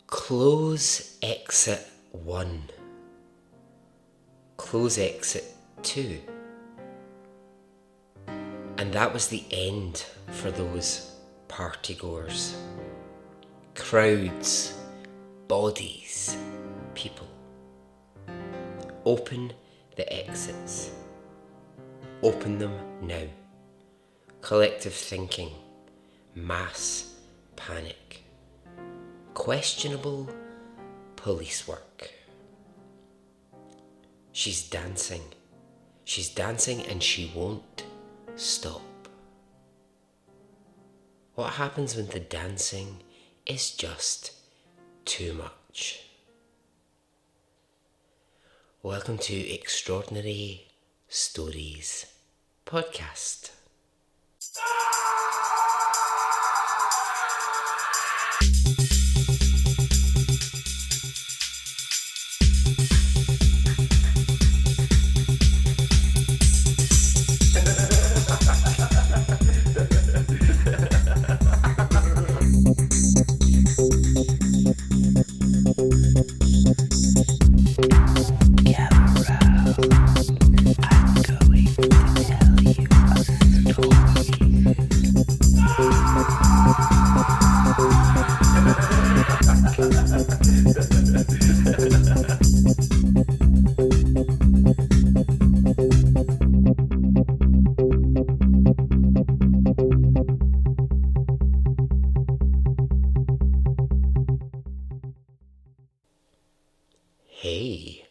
Close exit 1. Close exit 2. And that was the end for those partygoers. Crowds, bodies, people. Open the exits. Open them now. Collective thinking. Mass panic. Questionable police work. She's dancing. She's dancing and she won't stop. What happens when the dancing is just too much? Welcome to Extraordinary Stories Podcast. Hey,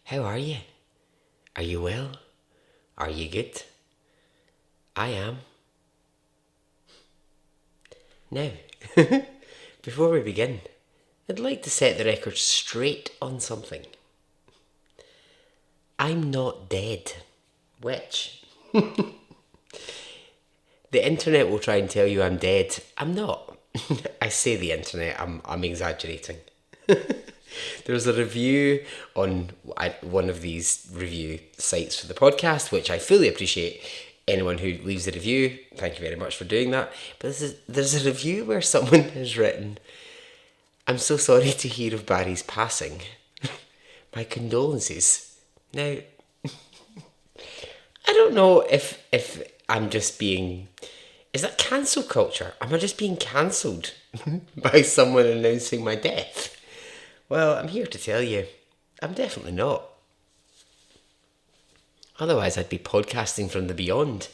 how are you? Are you well? Are you good? I am. Now, before we begin, I'd like to set the record straight on something. I'm not dead. Which? The internet will try and tell you I'm dead. I'm not. I say the internet, I'm exaggerating. There was a review on one of these review sites for the podcast, which I fully appreciate. Anyone who leaves a review, thank you very much for doing that. But there's a review where someone has written, "I'm so sorry to hear of Barry's passing. My condolences." Now, I don't know if I'm just being... Is that cancel culture? Am I just being cancelled by someone announcing my death? Well, I'm here to tell you, I'm definitely not. Otherwise, I'd be podcasting from the beyond,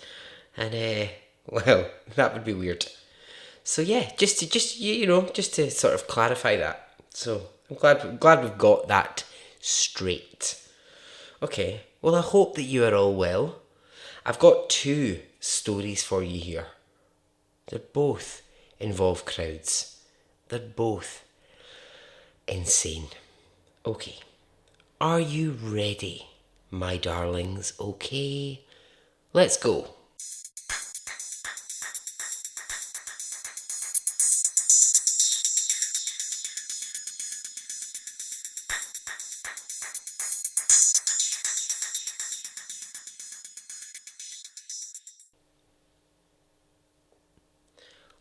and well, that would be weird. So yeah, just to sort of clarify that. So I'm glad we've got that straight. Okay, well, I hope that you are all well. I've got 2 stories for you here. They both involve crowds. They're both insane. Okay, are you ready, my darlings? Okay, let's go.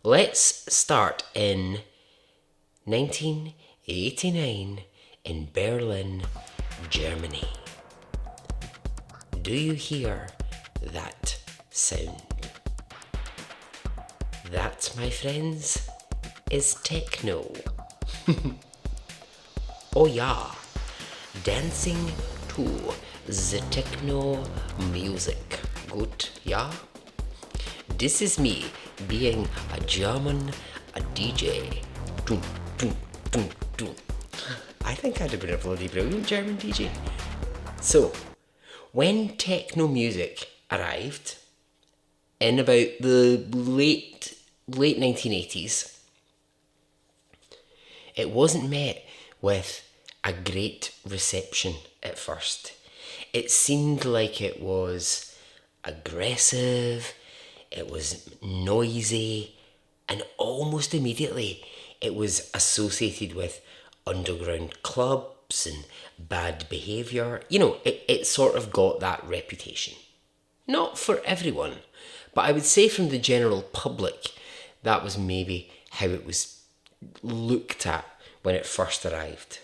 Let's start in 1989 in Berlin, Germany. Do you hear that sound? That, my friends, is techno. Oh yeah, dancing to the techno music. Good, yeah? This is me being a German, a DJ. Dun, dun, dun, dun. I think I'd have been a bloody brilliant German DJ. So, when techno music arrived in about the late 1980s, it wasn't met with a great reception at first. It seemed like it was aggressive, it was noisy, and almost immediately it was associated with underground clubs and bad behaviour. You know, it sort of got that reputation. Not for everyone, but I would say from the general public, that was maybe how it was looked at when it first arrived.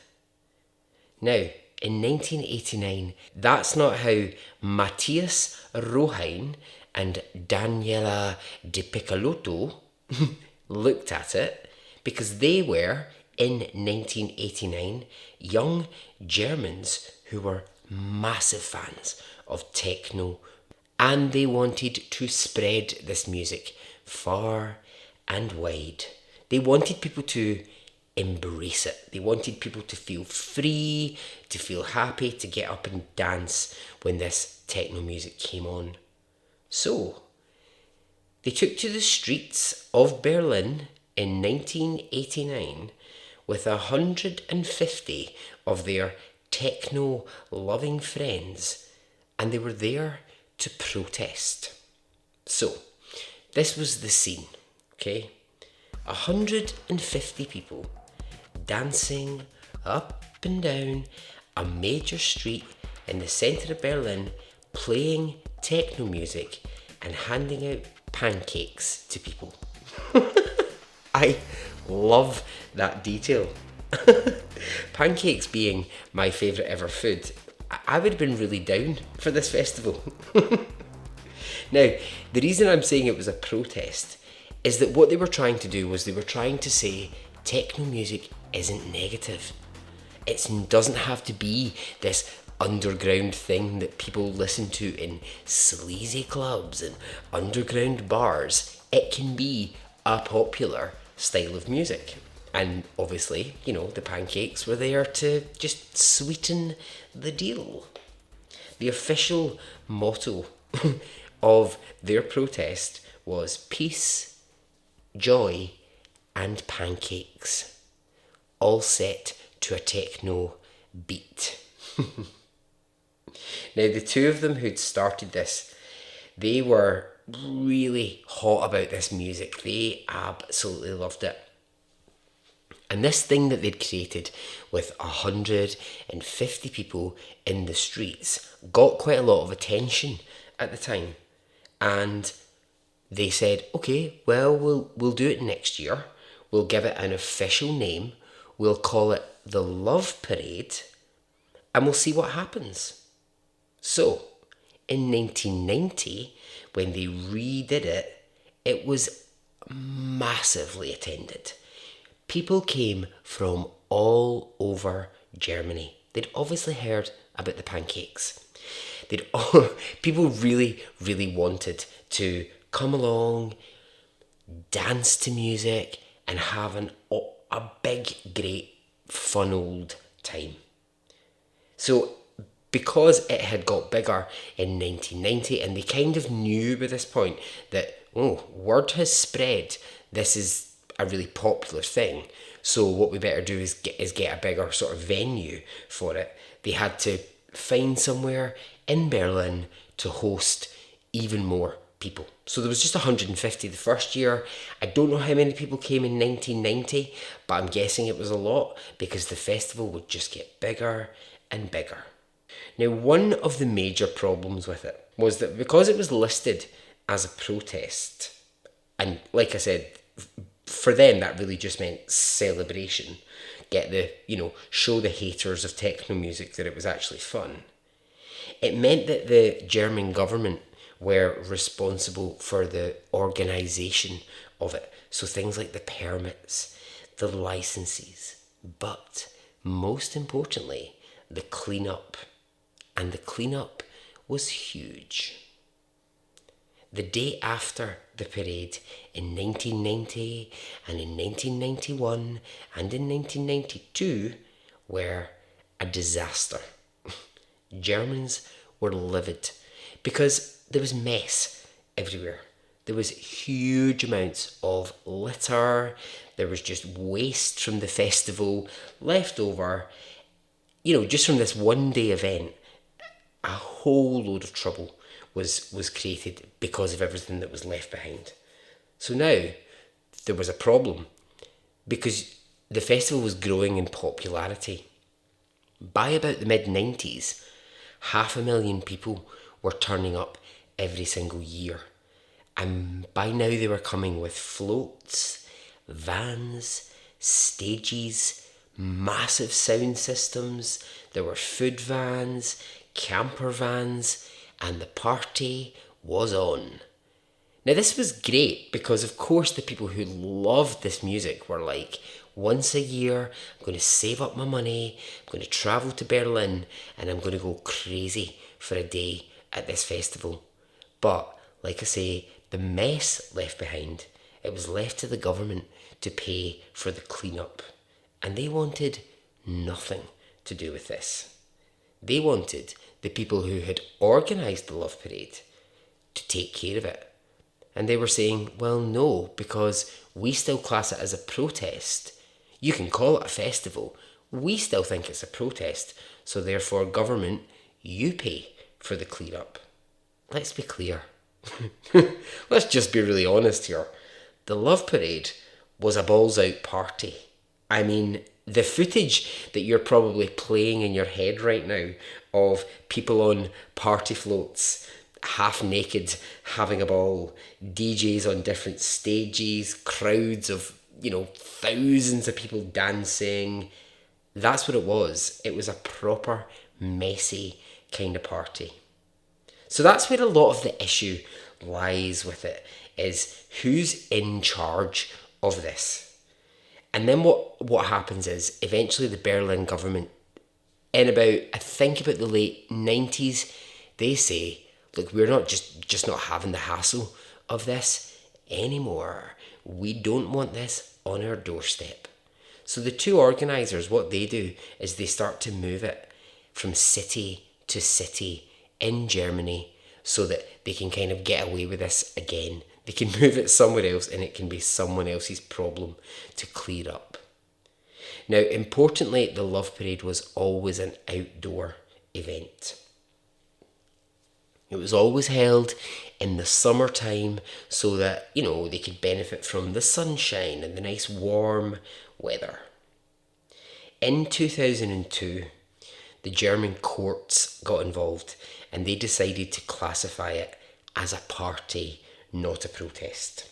Now, in 1989, that's not how Matthias Rohein and Daniela De Piccolotto looked at it, because they were, in 1989, young Germans who were massive fans of techno, and they wanted to spread this music far and wide. They wanted people to embrace it. They wanted people to feel free, to feel happy, to get up and dance when this techno music came on. So, they took to the streets of Berlin in 1989 with 150 of their techno-loving friends, and they were there to protest. So, this was the scene, okay? 150 people dancing up and down a major street in the centre of Berlin, playing techno music and handing out pancakes to people. I love that detail. Pancakes being my favourite ever food, I would have been really down for this festival. Now, the reason I'm saying it was a protest is that what they were trying to do was they were trying to say techno music isn't negative. It doesn't have to be this underground thing that people listen to in sleazy clubs and underground bars. It can be a popular style of music. And obviously, the pancakes were there to just sweeten the deal. The official motto of their protest was peace, joy, and pancakes, all set to a techno beat. Now, the two of them who'd started this, they were really hot about this music. They absolutely loved it. And this thing that they'd created with 150 people in the streets got quite a lot of attention at the time. And they said, okay, well, we'll do it next year. We'll give it an official name. We'll call it the Love Parade, and we'll see what happens. So, in 1990, when they redid it, it was massively attended. People came from all over Germany. They'd obviously heard about the pancakes. People really, really wanted to come along, dance to music, and have a big, great, fun old time. So, because it had got bigger in 1990, and they kind of knew by this point that, word has spread, this is a really popular thing, so what we better do is get a bigger sort of venue for it. They had to find somewhere in Berlin to host even more people. So there was just 150 the first year. I don't know how many people came in 1990, but I'm guessing it was a lot, because the festival would just get bigger and bigger. Now, one of the major problems with it was that because it was listed as a protest, and like I said, for them that really just meant celebration, show the haters of techno music that it was actually fun. It meant that the German government were responsible for the organisation of it. So things like the permits, the licenses, but most importantly, the clean-up. And the clean-up was huge. The day after the parade, in 1990 and in 1991 and in 1992, were a disaster. Germans were livid because there was mess everywhere. There was huge amounts of litter. There was just waste from the festival left over. Just from this one day event, a whole load of trouble was created because of everything that was left behind. So now there was a problem because the festival was growing in popularity. By about the mid-90s, 500,000 people were turning up every single year. And by now they were coming with floats, vans, stages, massive sound systems, there were food vans, camper vans, and the party was on. Now, this was great because, of course, the people who loved this music were like, once a year, I'm going to save up my money, I'm going to travel to Berlin, and I'm going to go crazy for a day at this festival. But, like I say, the mess left behind, it was left to the government to pay for the cleanup. And they wanted nothing to do with this. They wanted the people who had organised the Love Parade to take care of it. And they were saying, well, no, because we still class it as a protest. You can call it a festival. We still think it's a protest. So therefore, government, you pay for the clean-up. Let's be clear. Let's just be really honest here. The Love Parade was a balls-out party. I mean, the footage that you're probably playing in your head right now of people on party floats, half naked, having a ball, DJs on different stages, crowds of, thousands of people dancing. That's what it was. It was a proper, messy kind of party. So that's where a lot of the issue lies with it, is who's in charge of this. And then what happens is, eventually the Berlin government, in about the late 90s, they say, look, we're not just not having the hassle of this anymore. We don't want this on our doorstep. So the two organisers, what they do is they start to move it from city to city in Germany so that they can kind of get away with this again. They can move it somewhere else and it can be someone else's problem to clear up. Now, importantly, the Love Parade was always an outdoor event. It was always held in the summertime so that, they could benefit from the sunshine and the nice warm weather. In 2002, the German courts got involved and they decided to classify it as a party, not a protest.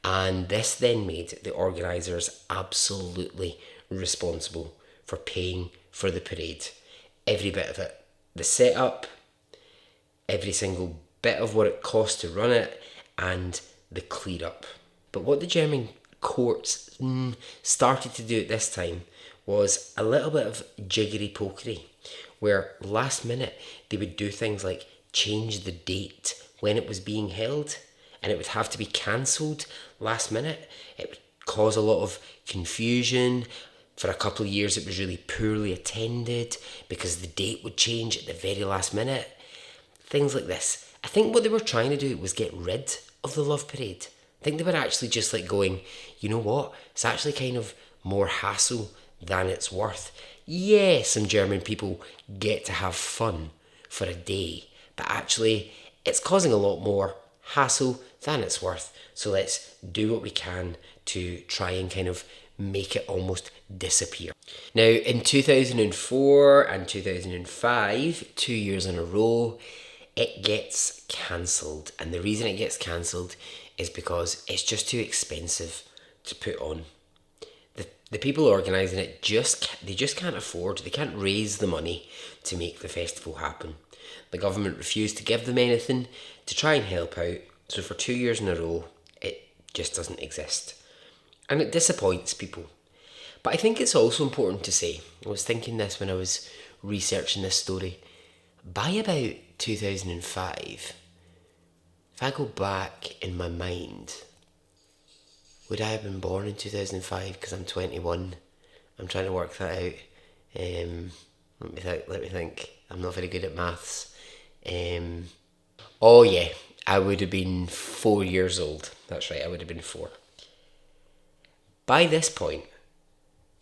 And this then made the organisers absolutely responsible for paying for the parade. Every bit of it. The setup, every single bit of what it cost to run it, and the clear up. But what the German courts started to do at this time was a little bit of jiggery-pokery, where last minute they would do things like change the date when it was being held, and it would have to be cancelled last minute. It would cause a lot of confusion. For a couple of years it was really poorly attended because the date would change at the very last minute. Things like this. I think what they were trying to do was get rid of the Love Parade. I think they were actually just like going, you know what, it's actually kind of more hassle than it's worth. Yeah, some German people get to have fun for a day, but actually it's causing a lot more hassle than it's worth. So let's do what we can to try and kind of make it almost disappear. Now, in 2004 and 2005, 2 years in a row, it gets cancelled. And the reason it gets cancelled is because it's just too expensive to put on. The people organising it just can't afford, they can't raise the money to make the festival happen. The government refused to give them anything to try and help out, so for 2 years in a row, it just doesn't exist. And it disappoints people. But I think it's also important to say, I was thinking this when I was researching this story, by about 2005, if I go back in my mind, would I have been born in 2005? Because I'm 21. I'm trying to work that out. Let me think. I'm not very good at maths. Oh yeah, I would have been 4 years old. That's right, I would have been 4. By this point,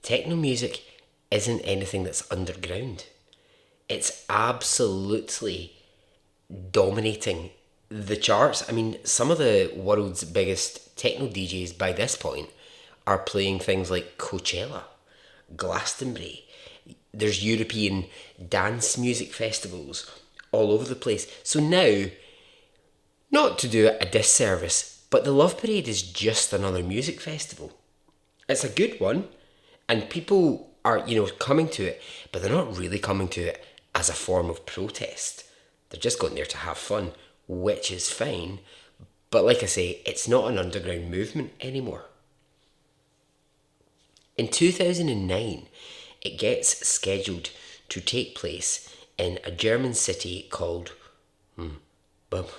techno music isn't anything that's underground. It's absolutely dominating the charts. I mean, some of the world's biggest techno DJs by this point are playing things like Coachella, Glastonbury. There's European dance music festivals all over the place. So now, not to do it a disservice, but the Love Parade is just another music festival. It's a good one, and people are, coming to it, but they're not really coming to it as a form of protest. They're just going there to have fun, which is fine. But like I say, it's not an underground movement anymore. In 2009, it gets scheduled to take place in a German city called Bochum.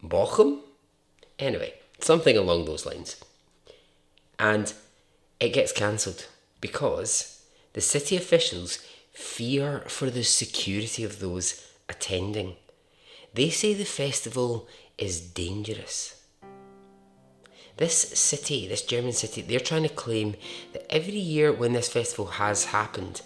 Bochum? Anyway, something along those lines. And it gets cancelled because the city officials fear for the security of those attending. They say the festival is dangerous. This German city, they're trying to claim that every year when this festival has happened,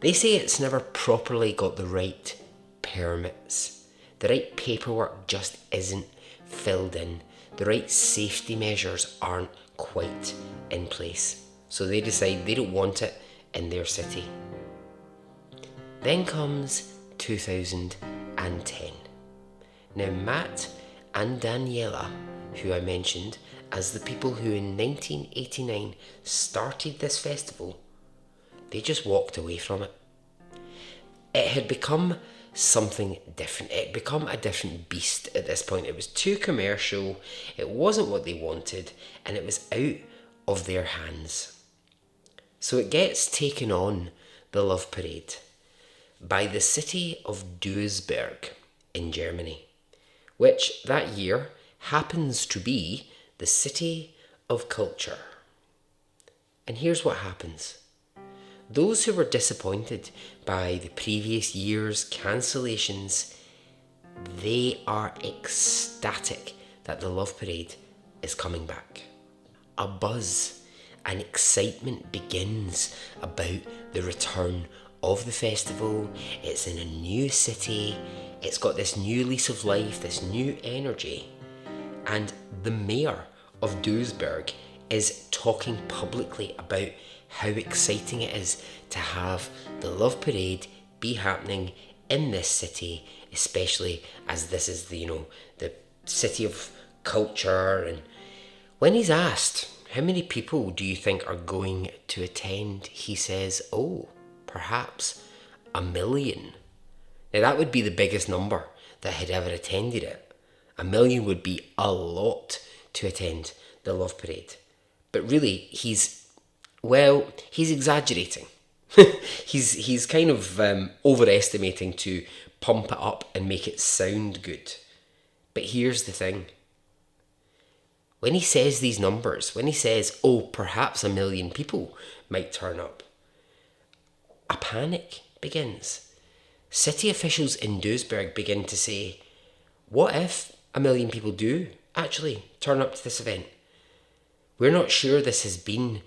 they say it's never properly got the right permits. The right paperwork just isn't filled in. The right safety measures aren't quite in place. So they decide they don't want it in their city. Then comes 2010. Now Matt and Daniela, who I mentioned as the people who in 1989 started this festival, they just walked away from it. It had become something different. It had become a different beast at this point. It was too commercial, it wasn't what they wanted, and it was out of their hands. So it gets taken on, the Love Parade, by the city of Duisburg in Germany, which that year happens to be the city of culture. And here's what happens. Those who were disappointed by the previous year's cancellations, they are ecstatic that the Love Parade is coming back. A buzz and excitement begins about the return of the festival. It's in a new city, it's got this new lease of life, this new energy, and the mayor of Duisburg is talking publicly about how exciting it is to have the Love Parade be happening in this city, especially as this is the city of culture. And when he's asked, how many people do you think are going to attend, he says, perhaps 1 million. Now that would be the biggest number that had ever attended it. 1 million would be a lot to attend the Love Parade. But really, he's exaggerating. he's kind of overestimating to pump it up and make it sound good. But here's the thing. When he says these numbers, when he says, perhaps 1 million people might turn up, a panic begins. City officials in Duisburg begin to say, what if 1 million people do actually turn up to this event? We're not sure this has been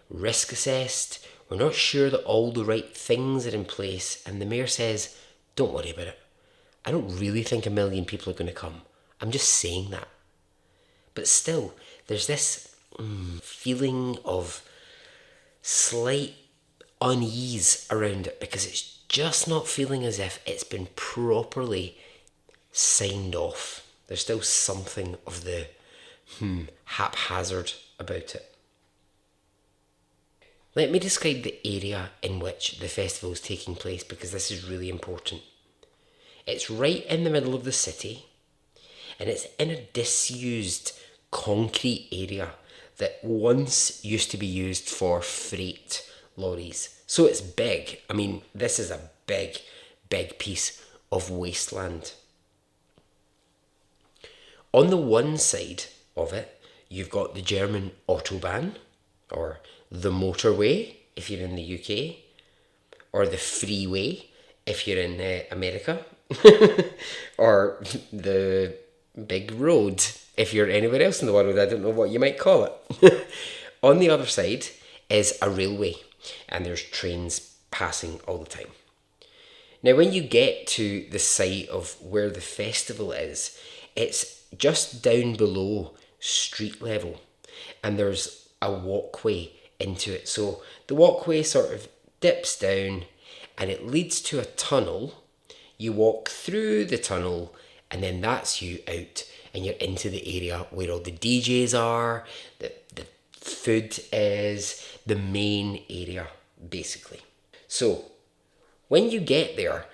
risk assessed. We're not sure that all the right things are in place. And the mayor says, don't worry about it. I don't really think 1 million people are going to come. I'm just saying that. But still, there's this feeling of slight unease around it because it's just not feeling as if it's been properly signed off. There's still something of the haphazard about it. Let me describe the area in which the festival is taking place because this is really important. It's right in the middle of the city and it's in a disused concrete area that once used to be used for freight lorries. So it's big. I mean, this is a big piece of wasteland. On the one side of it, you've got the German Autobahn, or the motorway if you're in the UK, or the freeway if you're in America, or the big road if you're anywhere else in the world. I don't know what you might call it. On the other side is a railway, and there's trains passing all the time. Now, when you get to the site of where the festival is, it's just down below street level, and there's a walkway into it. So the walkway sort of dips down and it leads to a tunnel. You walk through the tunnel and then that's you out and you're into the area where all the DJs are, the food is the main area, basically. So when you get there,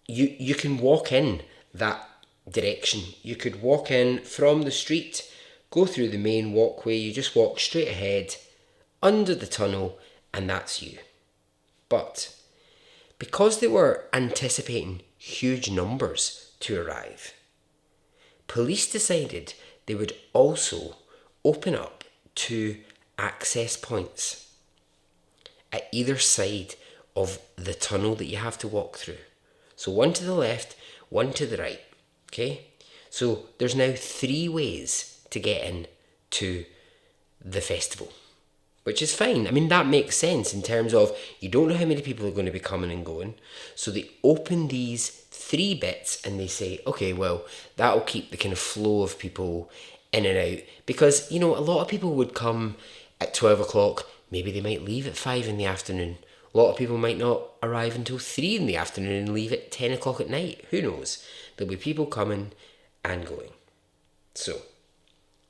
you can walk in that direction. You could walk in from the street, go through the main walkway, you just walk straight ahead, under the tunnel, and that's you. But because they were anticipating huge numbers to arrive, police decided they would also open up 2 access points at either side of the tunnel that you have to walk through. So one to the left, one to the right. Okay? So there's now 3 ways to get in to the festival, which is fine. I mean, that makes sense in terms of you don't know how many people are going to be coming and going. So they open these 3 bits and they say, okay, well, that'll keep the kind of flow of people in and out. Because, a lot of people would come at 12 o'clock. Maybe they might leave at 5 in the afternoon. A lot of people might not arrive until 3 in the afternoon and leave at 10 o'clock at night. Who knows? There'll be people coming and going. So,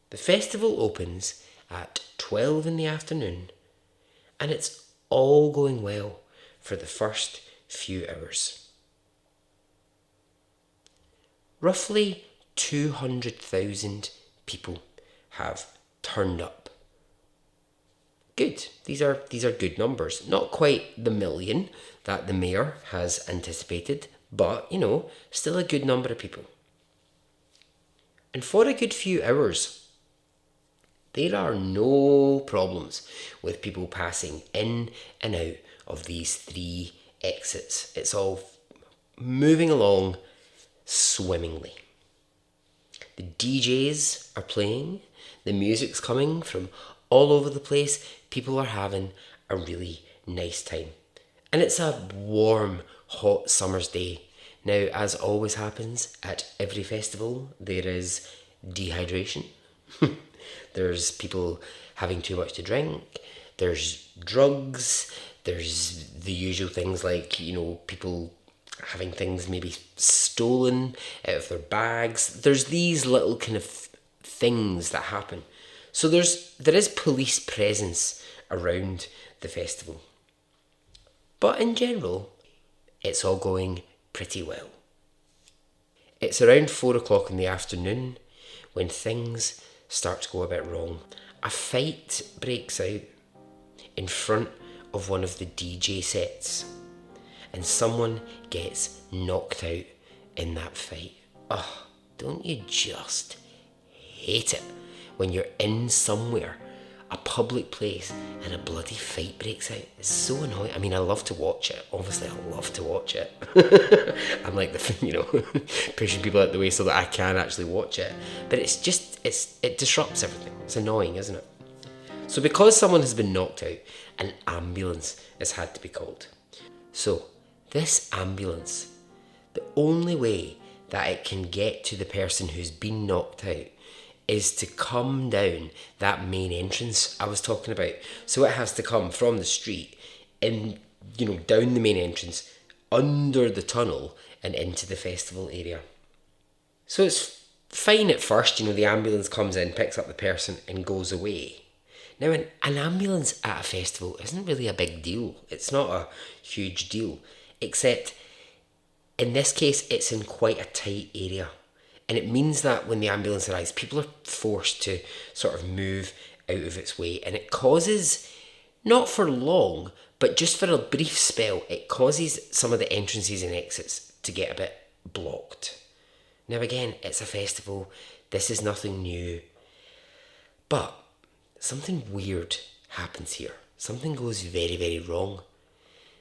the festival opens at 12 in the afternoon, and it's all going well for the first few hours. Roughly 200,000 people have turned up. Good. These are good numbers. Not quite the million that the mayor has anticipated, but, still a good number of people. And for a good few hours, there are no problems with people passing in and out of these 3 exits. It's all moving along swimmingly. The DJs are playing, the music's coming from all over the place. People are having a really nice time. And it's a warm, hot summer's day. Now, as always happens at every festival, there is dehydration. There's people having too much to drink. There's drugs. There's the usual things like, people having things maybe stolen out of their bags. There's these little kind of things that happen. So there is police presence around the festival. But in general, it's all going pretty well. It's around 4 o'clock in the afternoon when things start to go a bit wrong. A fight breaks out in front of one of the DJ sets, and someone gets knocked out in that fight. Oh, don't you just hate it when you're in somewhere, a public place, and a bloody fight breaks out? It's so annoying. I mean, I love to watch it. Obviously, I love to watch it. I'm like pushing people out the way so that I can actually watch it. But it disrupts everything. It's annoying, isn't it? So because someone has been knocked out, an ambulance has had to be called. So this ambulance, the only way that it can get to the person who's been knocked out is to come down that main entrance I was talking about. So it has to come from the street in, down the main entrance, under the tunnel and into the festival area. So it's fine at first, the ambulance comes in, picks up the person and goes away. Now, an ambulance at a festival isn't really a big deal. It's not a huge deal, except in this case, it's in quite a tight area. And it means that when the ambulance arrives, people are forced to sort of move out of its way. And it causes, not for long, but just for a brief spell, it causes some of the entrances and exits to get a bit blocked. Now again, it's a festival. This is nothing new. But something weird happens here. Something goes very, very wrong.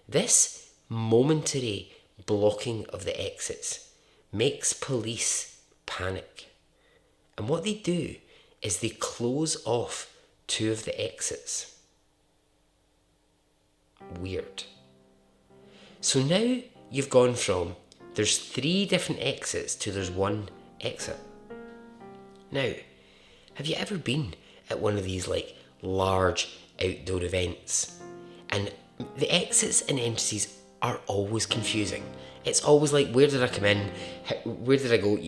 This momentary blocking of the exits makes police panic. And what they do is they close off 2 of the exits. Weird. So now you've gone from there's 3 different exits to there's 1 exit. Now, have you ever been at one of these large outdoor events? And the exits and entrances are always confusing. It's always like, where did I come in? Where did I go?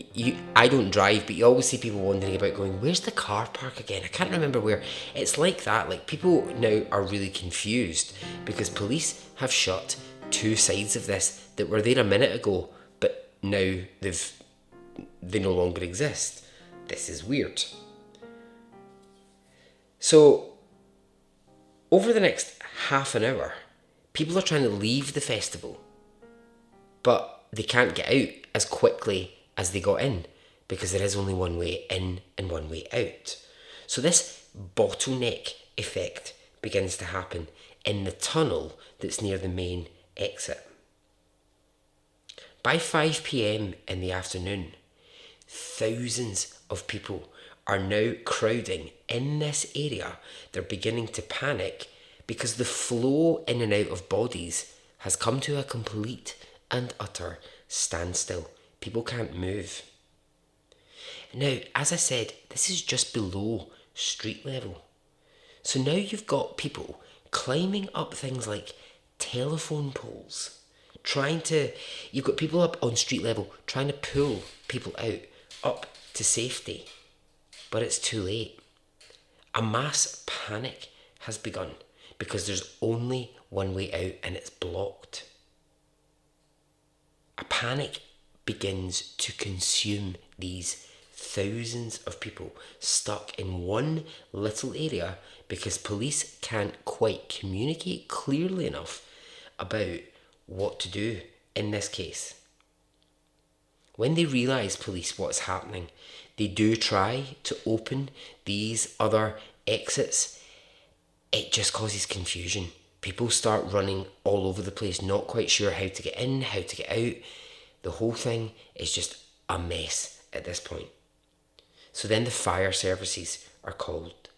I don't drive, but you always see people wondering about going, where's the car park again? I can't remember where. It's like that. Like, people now are really confused because police have shut two sides of this that were there a minute ago, but now they no longer exist. This is weird. So, over the next half an hour, people are trying to leave the festival, but they can't get out as quickly as they got in because there is only one way in and one way out. So this bottleneck effect begins to happen in the tunnel that's near the main exit. By 5 p.m. in the afternoon, thousands of people are now crowding in this area. They're beginning to panic because the flow in and out of bodies has come to a complete and utter standstill. People can't move. Now, as I said, this is just below street level. So now you've got people climbing up things like telephone poles, you've got people up on street level trying to pull people out up to safety. But it's too late. A mass panic has begun because there's only one way out and it's blocked. A panic begins to consume these thousands of people stuck in one little area because police can't quite communicate clearly enough about what to do in this case. When they realise, police, what's happening, they do try to open these other exits. It just causes confusion. People start running all over the place, not quite sure how to get in, how to get out. The whole thing is just a mess at this point. So then the fire services are called.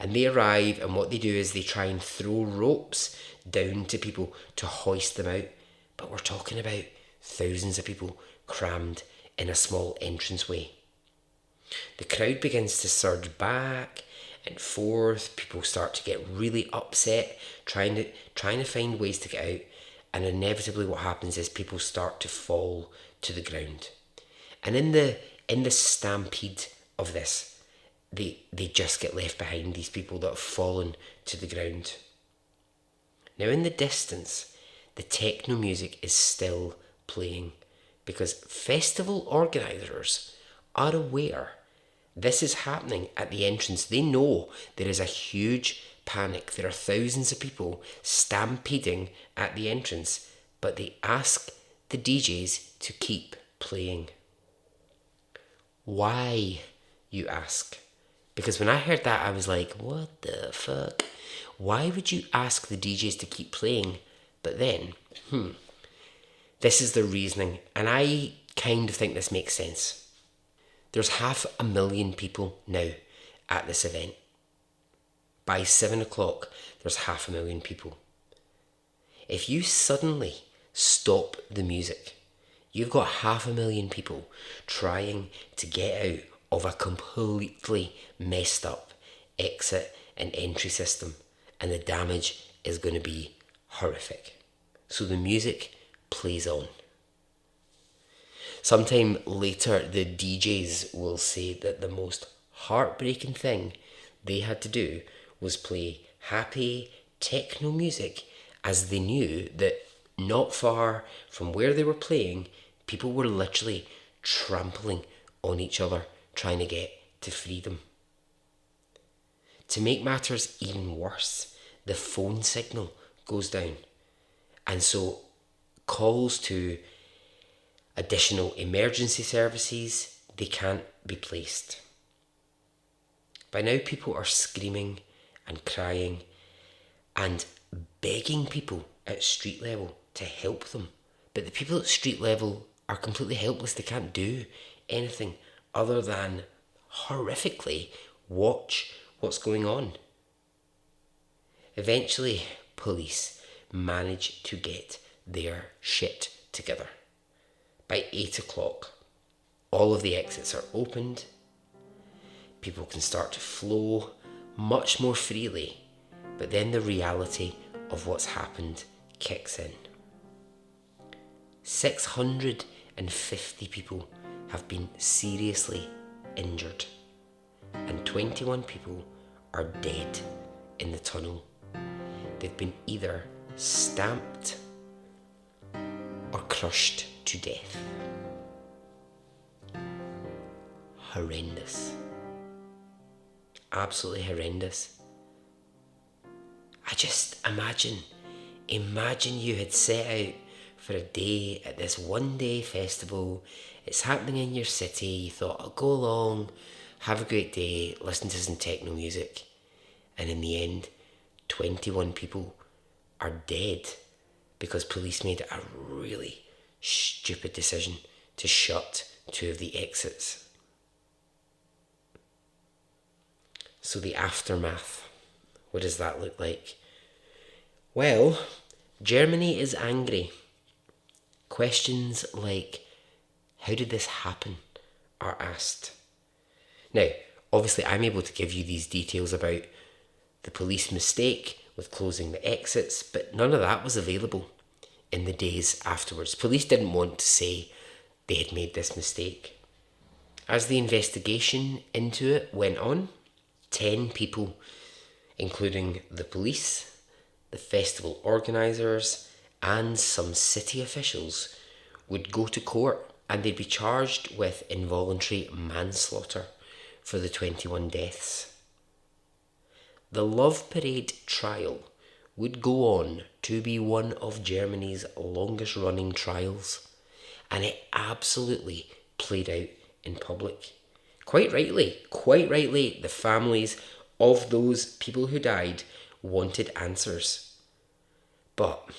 And they arrive, and what they do is they try and throw ropes down to people to hoist them out. But we're talking about thousands of people crammed in a small entranceway. The crowd begins to surge back and forth. People start to get really upset, trying to find ways to get out. And inevitably what happens is people start to fall to the ground. And in the stampede of this, they just get left behind, these people that have fallen to the ground. Now in the distance, the techno music is still playing because festival organisers are aware this is happening at the entrance. They know there is a huge panic. There are thousands of people stampeding at the entrance, but they ask the DJs to keep playing. Why, you ask? Because when I heard that, I was like, what the fuck? Why would you ask the DJs to keep playing? But then, this is the reasoning, and I kind of think this makes sense. There's 500,000 people now at this event. By 7 o'clock, there's 500,000 people. If you suddenly stop the music, you've got 500,000 people trying to get out of a completely messed up exit and entry system, and the damage is going to be horrific. So the music plays on. Sometime later, the DJs will say that the most heartbreaking thing they had to do was play happy techno music, as they knew that not far from where they were playing, people were literally trampling on each other trying to get to freedom. To make matters even worse, the phone signal goes down, and so calls to additional emergency services, they can't be placed. By now people are screaming and crying and begging people at street level to help them. But the people at street level are completely helpless. They can't do anything other than horrifically watch what's going on. Eventually, police manage to get their shit together. By 8 o'clock, all of the exits are opened. People can start to flow much more freely, but then the reality of what's happened kicks in. 650 people have been seriously injured, and 21 people are dead in the tunnel. They've been either stamped or crushed to death. Horrendous. Absolutely horrendous. I just imagine you had set out for a day at this one-day festival. It's happening in your city. You thought, I'll go along, have a great day, listen to some techno music. And in the end, 21 people are dead because police made a really stupid decision to shut 2 of the exits. So the aftermath, what does that look like? Well, Germany is angry. Questions like, how did this happen, are asked. Now, obviously I'm able to give you these details about the police mistake with closing the exits, but none of that was available in the days afterwards. Police didn't want to say they had made this mistake. As the investigation into it went on, 10 people, including the police, the festival organisers, and some city officials, would go to court and they'd be charged with involuntary manslaughter for the 21 deaths. The Love Parade trial would go on to be one of Germany's longest running trials, and it absolutely played out in public. Quite rightly, the families of those people who died wanted answers. But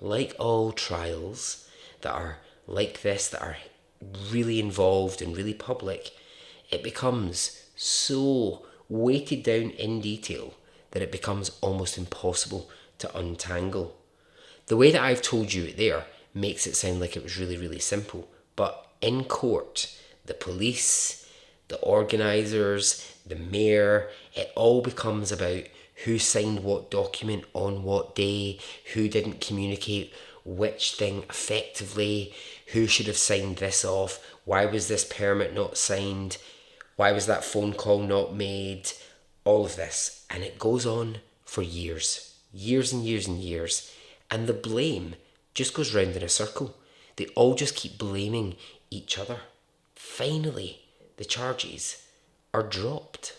like all trials that are like this, that are really involved and really public, it becomes so weighted down in detail that it becomes almost impossible to untangle. The way that I've told you it there makes it sound like it was really, really simple. But in court, the police, the organisers, the mayor, it all becomes about who signed what document on what day, who didn't communicate which thing effectively, who should have signed this off, why was this permit not signed, why was that phone call not made, all of this. And it goes on for years and years and years. And the blame just goes round in a circle. They all just keep blaming each other. Finally, the charges are dropped.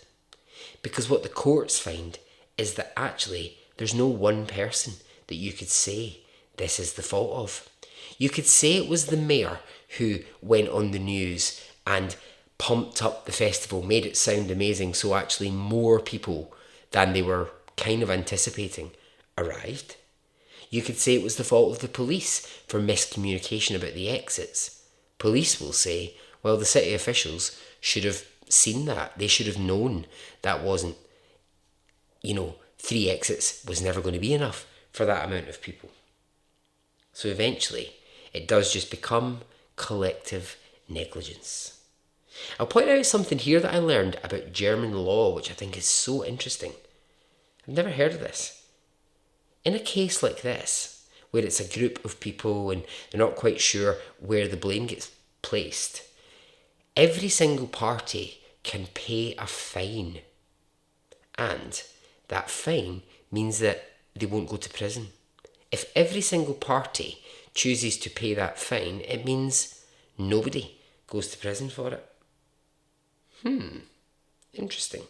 Because what the courts find is that actually there's no one person that you could say this is the fault of. You could say it was the mayor who went on the news and pumped up the festival, made it sound amazing, so actually more people than they were kind of anticipating arrived. You could say it was the fault of the police for miscommunication about the exits. Police will say, well, the city officials should have seen that. They should have known that wasn't, 3 exits was never going to be enough for that amount of people. So eventually, it does just become collective negligence. I'll point out something here that I learned about German law, which I think is so interesting. I've never heard of this. In a case like this, where it's a group of people and they're not quite sure where the blame gets placed, every single party can pay a fine. And that fine means that they won't go to prison. If every single party chooses to pay that fine, it means nobody goes to prison for it. Interesting.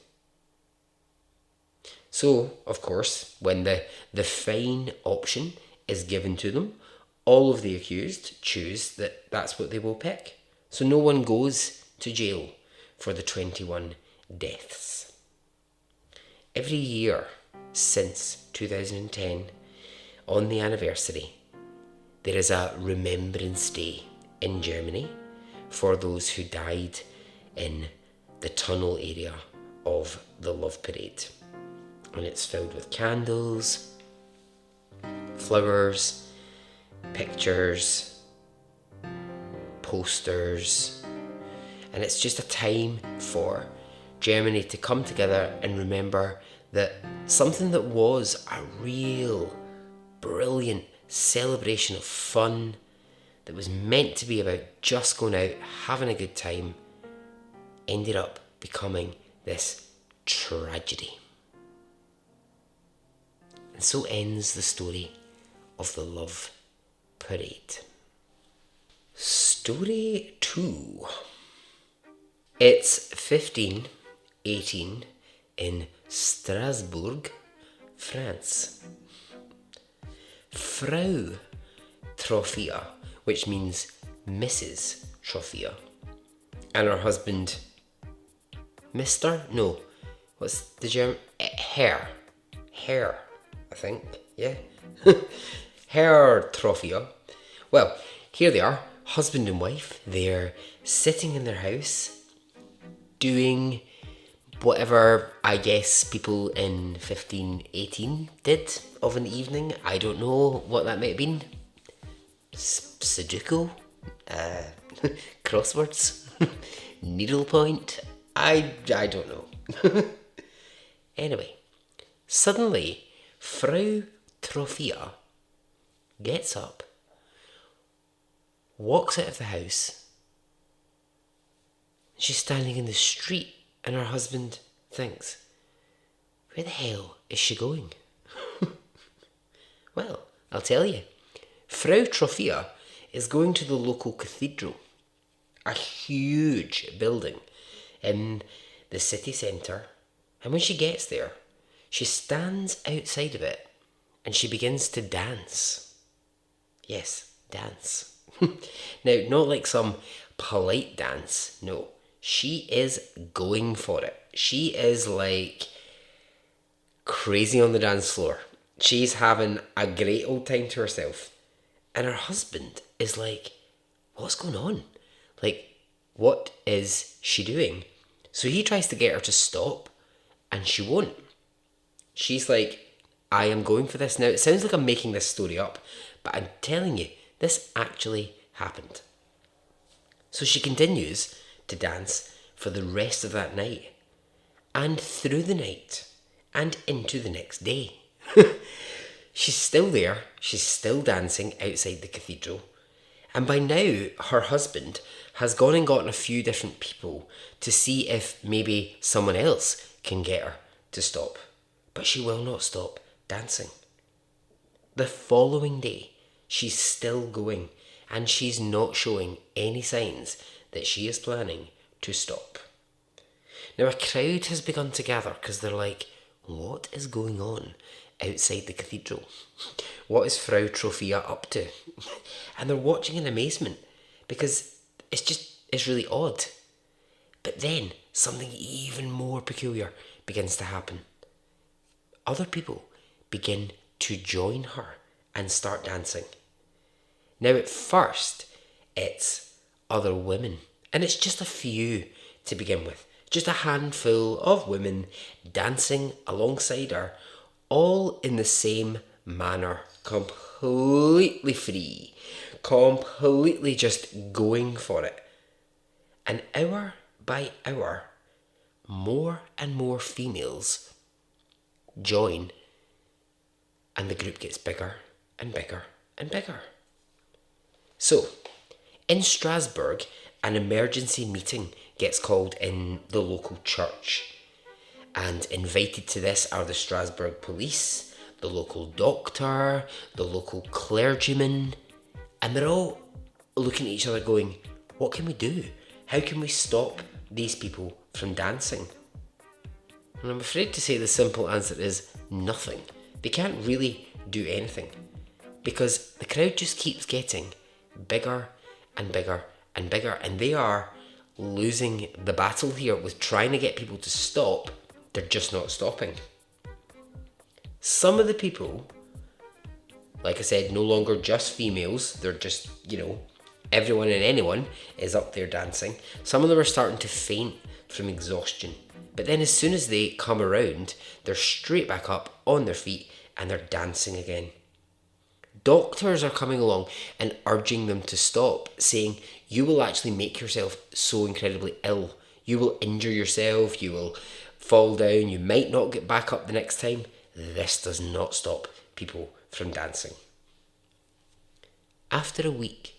So, of course, when the fine option is given to them, all of the accused choose that that's what they will pick. So no one goes to jail for the 21 deaths. Every year since 2010, on the anniversary, there is a Remembrance Day in Germany for those who died in the tunnel area of the Love Parade. And it's filled with candles, flowers, pictures, posters, and it's just a time for Germany to come together and remember that something that was a real brilliant celebration of fun, that was meant to be about just going out, having a good time, ended up becoming this tragedy. And so ends the story of the Love Parade. Story 2. It's 1518 in Strasbourg, France. Frau Trophia, which means Mrs. Trophia, and her husband, Mr. No, what's the German? Herr, I think, yeah. Herr Trophia. Well, here they are, husband and wife. They're sitting in their house doing whatever I guess people in 1518 did of an evening. I don't know what that might have been. Sudoku? Crosswords? Needlepoint? I don't know. Anyway, suddenly Frau Trophia gets up, walks out of the house. She's standing in the street, and her husband thinks, where the hell is she going? Well, I'll tell you. Frau Trophia is going to the local cathedral, a huge building in the city centre, and when she gets there, she stands outside of it and she begins to dance. Yes, dance. Now, not like some polite dance, no. She is going for it. She is like crazy on the dance floor. She's having a great old time to herself. And her husband is like, what's going on? Like, what is she doing? So he tries to get her to stop, and she won't. She's like, I am going for this. Now, it sounds like I'm making this story up, but I'm telling you, this actually happened. So she continues to dance for the rest of that night, and through the night, and into the next day. She's still there, she's still dancing outside the cathedral, and by now her husband has gone and gotten a few different people to see if maybe someone else can get her to stop. But she will not stop dancing. The following day, she's still going, and she's not showing any signs that she is planning to stop. Now a crowd has begun to gather because they're like, what is going on outside the cathedral? What is Frau Trophia up to? And they're watching in amazement because it's really odd. But then something even more peculiar begins to happen. Other people begin to join her and start dancing. Now at first it's other women, and it's just a few to begin with. Just a handful of women dancing alongside her, all in the same manner, completely free, completely just going for it. And hour by hour, more and more females join, and the group gets bigger and bigger and bigger. So, in Strasbourg, an emergency meeting gets called in the local church, and invited to this are the Strasbourg police, the local doctor, the local clergyman, and they're all looking at each other going, what can we do? How can we stop these people from dancing? And I'm afraid to say the simple answer is nothing. They can't really do anything because the crowd just keeps getting bigger and bigger and bigger, and they are losing the battle here with trying to get people to stop. They're just not stopping. Some of the people, like I said, no longer just females, they're just, everyone and anyone is up there dancing. Some of them are starting to faint from exhaustion. But then as soon as they come around, they're straight back up on their feet and they're dancing again. Doctors are coming along and urging them to stop, saying, you will actually make yourself so incredibly ill. You will injure yourself, you will fall down, you might not get back up the next time. This does not stop people from dancing. After a week,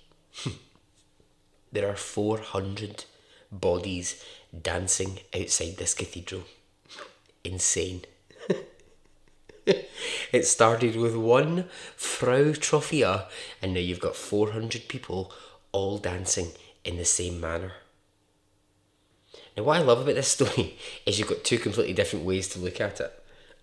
There are 400 bodies dancing outside this cathedral. Insane. It started with one Frau Trophia, and now you've got 400 people all dancing in the same manner. Now, what I love about this story is you've got two completely different ways to look at it.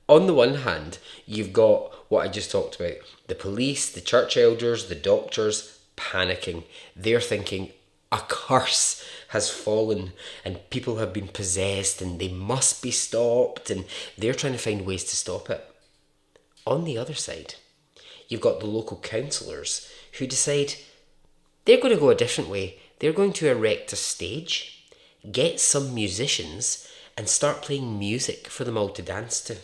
On the one hand, you've got what I just talked about. The police, the church elders, the doctors panicking. They're thinking a curse has fallen and people have been possessed and they must be stopped, and they're trying to find ways to stop it. On the other side, you've got the local councillors who decide they're going to go a different way. They're going to erect a stage, get some musicians, and start playing music for them all to dance to.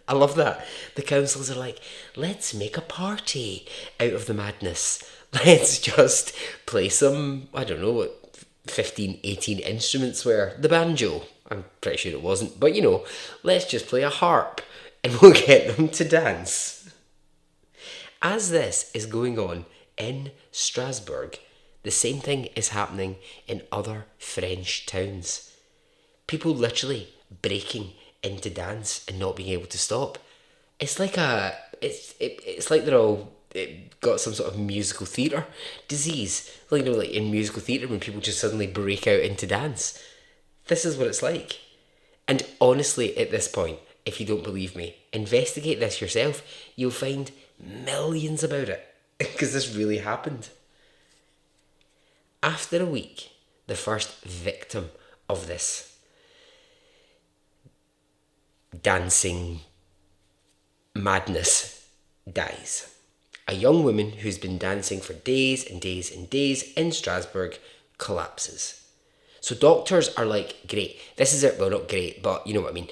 I love that. The councillors are like, let's make a party out of the madness. Let's just play some, I don't know what 15, 18 instruments were. The banjo, I'm pretty sure it wasn't, but let's just play a harp and we'll get them to dance. As this is going on in Strasbourg, the same thing is happening in other French towns. People literally breaking into dance and not being able to stop. It's like it's like they're all got some sort of musical theatre disease. Like in musical theatre when people just suddenly break out into dance. This is what it's like. And honestly, at this point, if you don't believe me, investigate this yourself. You'll find millions about it because this really happened. After a week, the first victim of this dancing madness dies. A young woman who's been dancing for days and days and days in Strasbourg collapses. So doctors are like, great, this is it. Well, not great, but you know what I mean.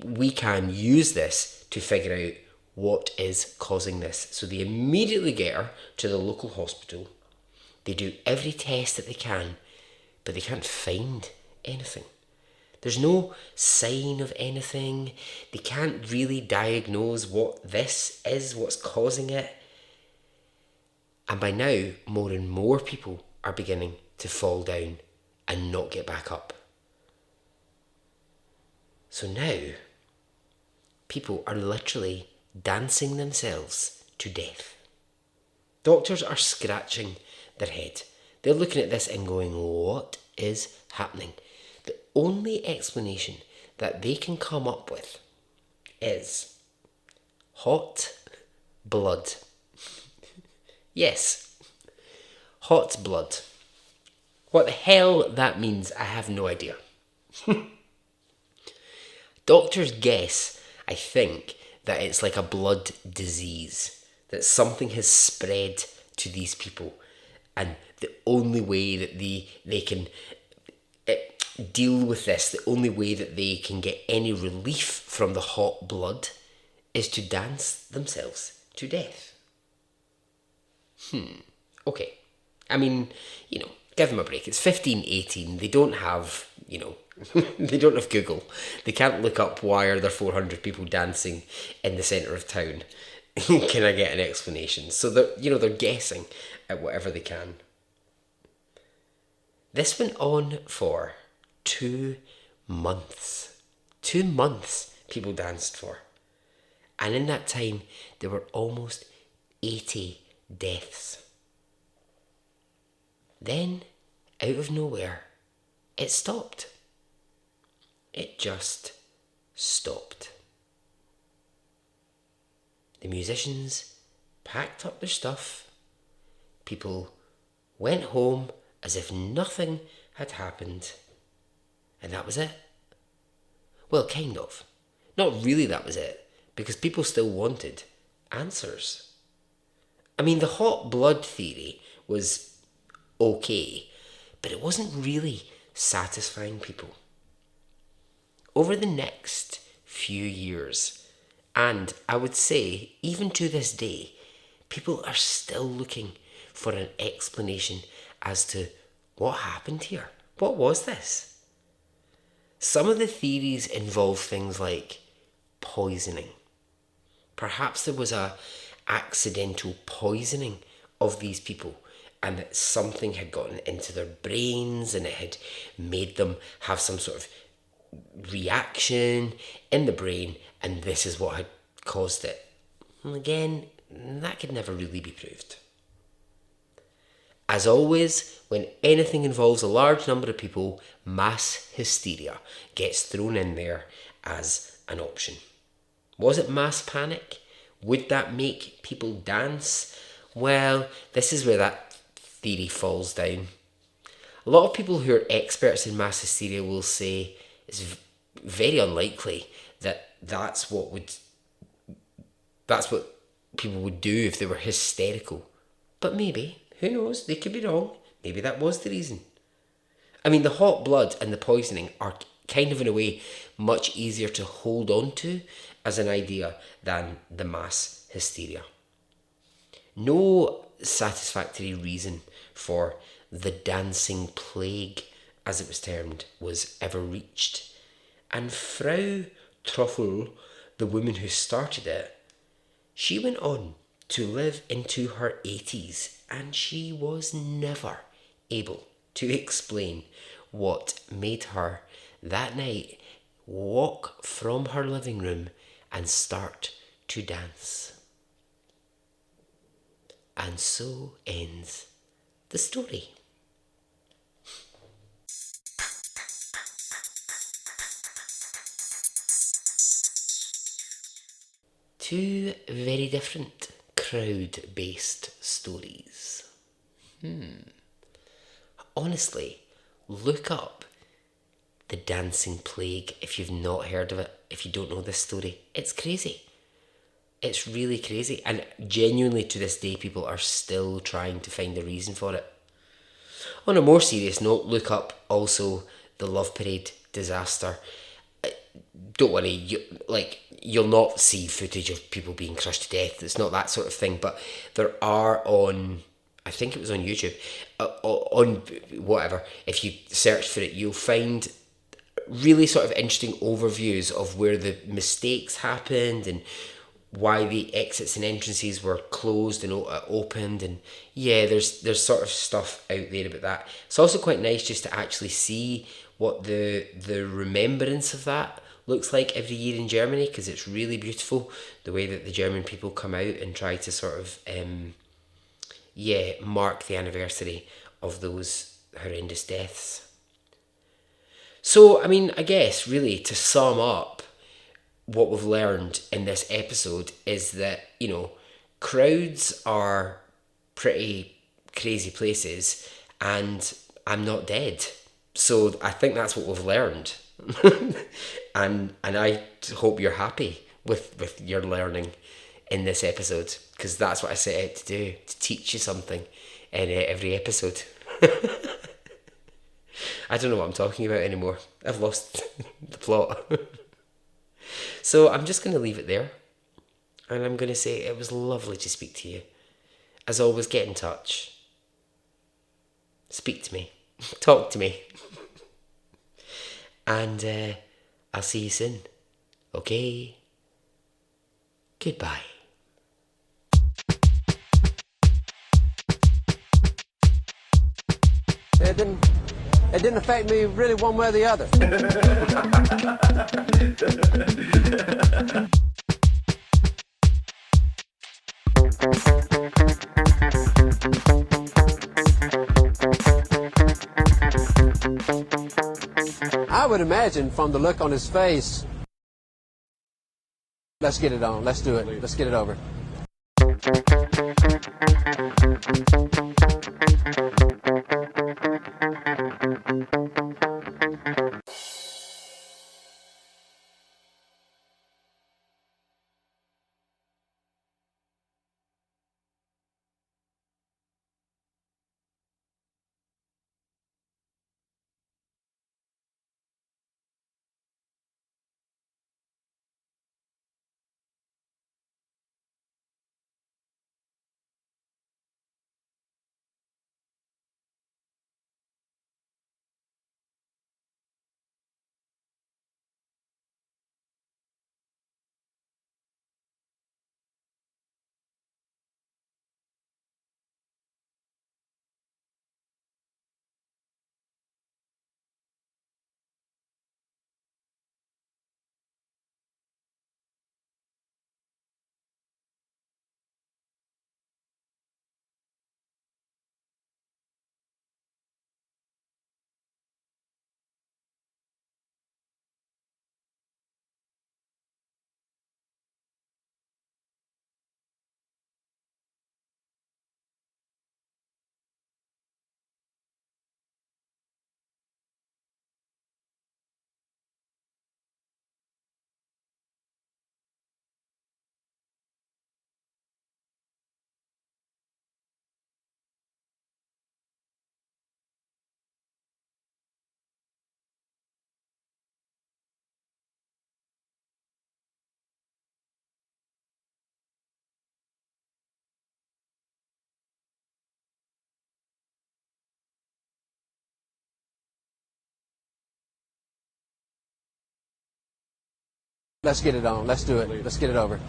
We can use this to figure out what is causing this. So they immediately get her to the local hospital. They do every test that they can, but they can't find anything. There's no sign of anything. They can't really diagnose what this is, what's causing it. And by now, more and more people are beginning to fall down and not get back up. So now, people are literally dancing themselves to death. Doctors are scratching their head. They're looking at this and going, what is happening? The only explanation that they can come up with is hot blood. Yes, hot blood. What the hell that means, I have no idea. Doctors guess, I think, that it's like a blood disease, that something has spread to these people, and the only way that they can deal with this, the only way that they can get any relief from the hot blood is to dance themselves to death. Okay. I mean, give them a break. It's 1518. They don't have, they don't have Google. They can't look up why are there 400 people dancing in the centre of town. Can I get an explanation? So they're guessing at whatever they can. This went on for 2 months. 2 months people danced for. And in that time, there were almost 80 deaths. Then, out of nowhere, it stopped. It just stopped. The musicians packed up their stuff. People went home as if nothing had happened. And that was it. Well, kind of. Not really that was it, because people still wanted answers. I mean, the hot blood theory was okay, but it wasn't really satisfying people. Over the next few years, and I would say even to this day, people are still looking for an explanation as to what happened here. What was this? Some of the theories involve things like poisoning. Perhaps there was a accidental poisoning of these people and that something had gotten into their brains and it had made them have some sort of reaction in the brain, and this is what had caused it. And again, that could never really be proved. As always, when anything involves a large number of people, mass hysteria gets thrown in there as an option. Was it mass panic? Would that make people dance? Well, this is where that theory falls down. A lot of people who are experts in mass hysteria will say it's very unlikely that that's what people would do if they were hysterical. But maybe, who knows, they could be wrong. Maybe that was the reason. I mean, the hot blood and the poisoning are kind of, in a way, much easier to hold on to as an idea than the mass hysteria. No satisfactory reason for the dancing plague, as it was termed, was ever reached. And Frau Troffel, the woman who started it, she went on to live into her 80s, and she was never able to explain what made her that night walk from her living room and start to dance. And so ends the story. Two very different crowd-based stories. Honestly, look up The Dancing Plague if you've not heard of it, if you don't know this story. It's crazy. It's really crazy. And genuinely to this day, people are still trying to find a reason for it. On a more serious note, look up also the Love Parade disaster. Don't worry, you'll not see footage of people being crushed to death. It's not that sort of thing. But there are on, I think it was on YouTube, on whatever. If you search for it, you'll find really sort of interesting overviews of where the mistakes happened and why the exits and entrances were closed and opened, and yeah, there's sort of stuff out there about that. It's also quite nice just to actually see what the remembrance of that looks like every year in Germany, because it's really beautiful the way that the German people come out and try to sort of mark the anniversary of those horrendous deaths. So, I mean, I guess really to sum up, what we've learned in this episode is that, crowds are pretty crazy places, and I'm not dead. So I think that's what we've learned. and I hope you're happy with your learning in this episode, because that's what I set out to do, to teach you something in every episode. I don't know what I'm talking about anymore. I've lost the plot. So I'm just going to leave it there. And I'm going to say it was lovely to speak to you. As always, get in touch. Speak to me. Talk to me. And I'll see you soon. Okay? Goodbye. It didn't affect me really one way or the other. I would imagine from the look on his face. Let's get it on. Let's do it. Let's get it over. Let's get it on. Let's do it. Let's get it over.